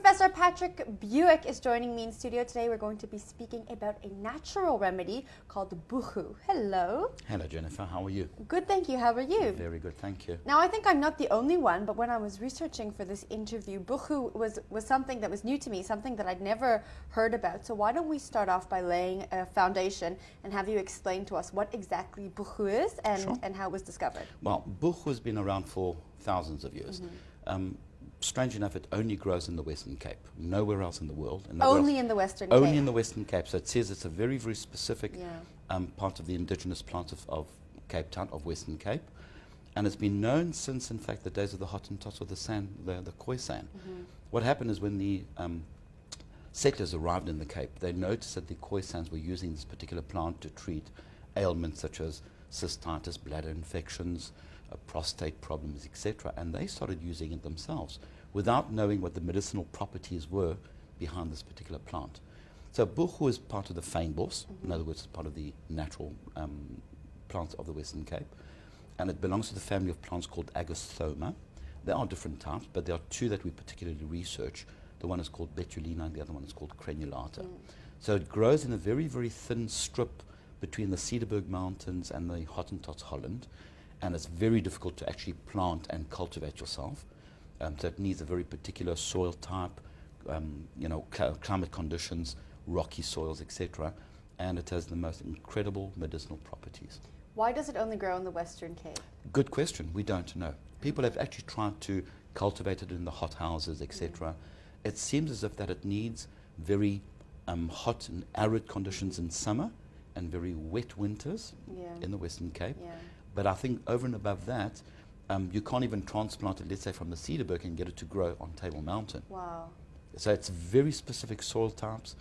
Professor Patrick Buick is joining me in studio today. We're going to be speaking about a natural remedy called buchu. Hello. Hello, Jennifer. How are you? Good, thank you. How are you? Very good, thank you. Now, I think I'm not the only one, but when I was researching for this interview, buchu was something that was new to me, something that I'd never heard about. So why don't we start off by laying a foundation and have you explain to us what exactly buchu is and how it was discovered? Well, buchu has been around for thousands of years. Strange enough, it only grows in the Western Cape, nowhere else in the world. Only in the Western Cape? Only in the Western Cape. So it says it's a very, very specific part of the indigenous plant of Cape Town, of Western Cape. And it's been known since, in fact, the days of the Hottentots or the Khoisan. What happened is when the settlers arrived in the Cape, they noticed that the Khoisans were using this particular plant to treat ailments such as cystitis, bladder infections, prostate problems, etc. And they started using it themselves without knowing what the medicinal properties were behind this particular plant. So buchu is part of the fynbos, in other words, it's part of the natural plants of the Western Cape. And it belongs to the family of plants called Agosthoma. There are different types, but there are two that we particularly research. The one is called betulina and the other one is called crenulata. So it grows in a very, very thin strip between the Cederberg Mountains and the Hottentots, Holland. And it's very difficult to actually plant and cultivate yourself. So it needs a very particular soil type, climate conditions, rocky soils, etc. And it has the most incredible medicinal properties. Why does it only grow in the Western Cape? Good question. We don't know. People have actually tried to cultivate it in the hot houses, etc. It seems as if that it needs very hot and arid conditions in summer and very wet winters in the Western Cape. But I think over and above that, you can't even transplant it, let's say, from the Cederberg and get it to grow on Table Mountain. Wow. So it's very specific soil types,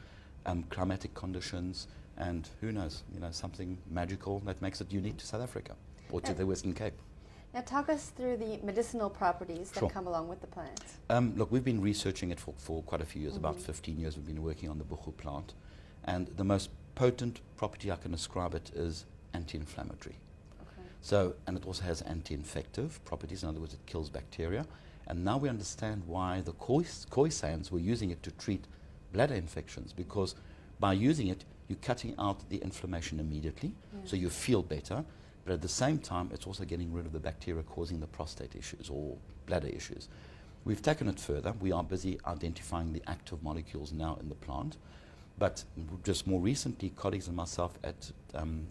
climatic conditions, and who knows, something magical that makes it unique to South Africa or to the Western Cape. Now talk us through the medicinal properties that come along with the plant. Look, we've been researching it for quite a few years, about 15 years we've been working on the buchu plant. And the most potent property I can describe it is anti-inflammatory. So, and it also has anti-infective properties, in other words, it kills bacteria. And now we understand why the Khoisans were using it to treat bladder infections, because by using it, you're cutting out the inflammation immediately, so you feel better, but at the same time, it's also getting rid of the bacteria causing the prostate issues or bladder issues. We've taken it further. We are busy identifying the active molecules now in the plant, but just more recently, colleagues and myself at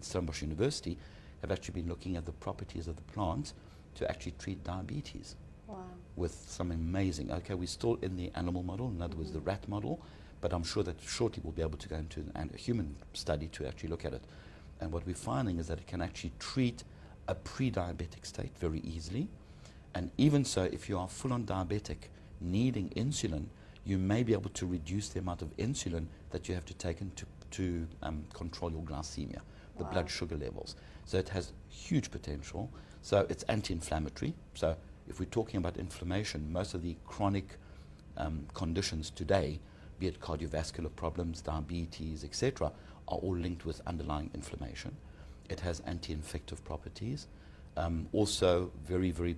Stellenbosch University have actually been looking at the properties of the plant to actually treat diabetes. Wow. With some amazing, we're still in the animal model, in other words, the rat model, but I'm sure that shortly we'll be able to go into a human study to actually look at it. And what we're finding is that it can actually treat a pre-diabetic state very easily. And even so, if you are full-on diabetic, needing insulin, you may be able to reduce the amount of insulin that you have to take to control your glycemia, the blood sugar levels. So it has huge potential. So it's anti-inflammatory. So if we're talking about inflammation, most of the chronic conditions today, be it cardiovascular problems, diabetes, etc., are all linked with underlying inflammation. It has anti-infective properties. Also very, very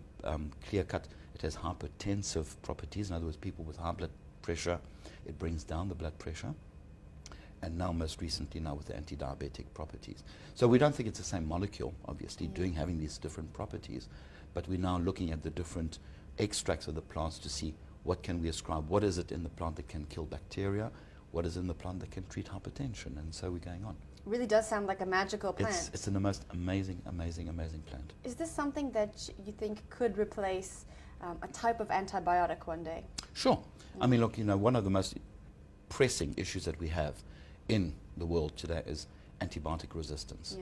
clear-cut, it has hypertensive properties. In other words, people with high blood pressure, it brings down the blood pressure. And now most recently with the anti-diabetic properties. So we don't think it's the same molecule, obviously, having these different properties, but we're now looking at the different extracts of the plants to see what can we ascribe, what is it in the plant that can kill bacteria, what is in the plant that can treat hypertension, and so we're going on. It really does sound like a magical plant. It's the most amazing, amazing, amazing plant. Is this something that you think could replace a type of antibiotic one day? Sure. I mean, look, one of the most pressing issues that we have in the world today is antibiotic resistance.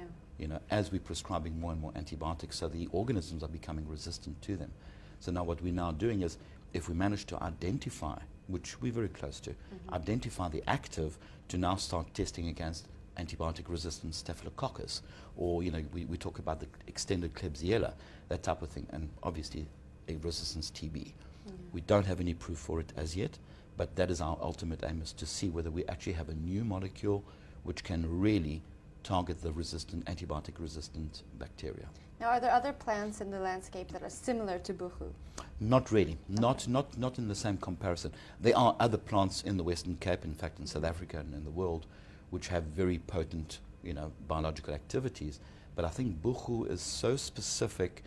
As we're prescribing more and more antibiotics, so the organisms are becoming resistant to them. So now what we're now doing is, if we manage to identify, which we're very close to, identify the active, to now start testing against antibiotic resistant staphylococcus, or we talk about the extended Klebsiella, that type of thing, and obviously a resistance TB. We don't have any proof for it as yet, but that is our ultimate aim, is to see whether we actually have a new molecule which can really target the antibiotic-resistant bacteria. Now, are there other plants in the landscape that are similar to buchu? Not really, not in the same comparison. There are other plants in the Western Cape, in fact in South Africa and in the world, which have very potent, biological activities. But I think buchu is so specific.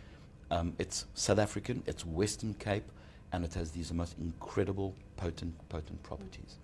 It's South African, it's Western Cape, and it has these most incredible potent properties.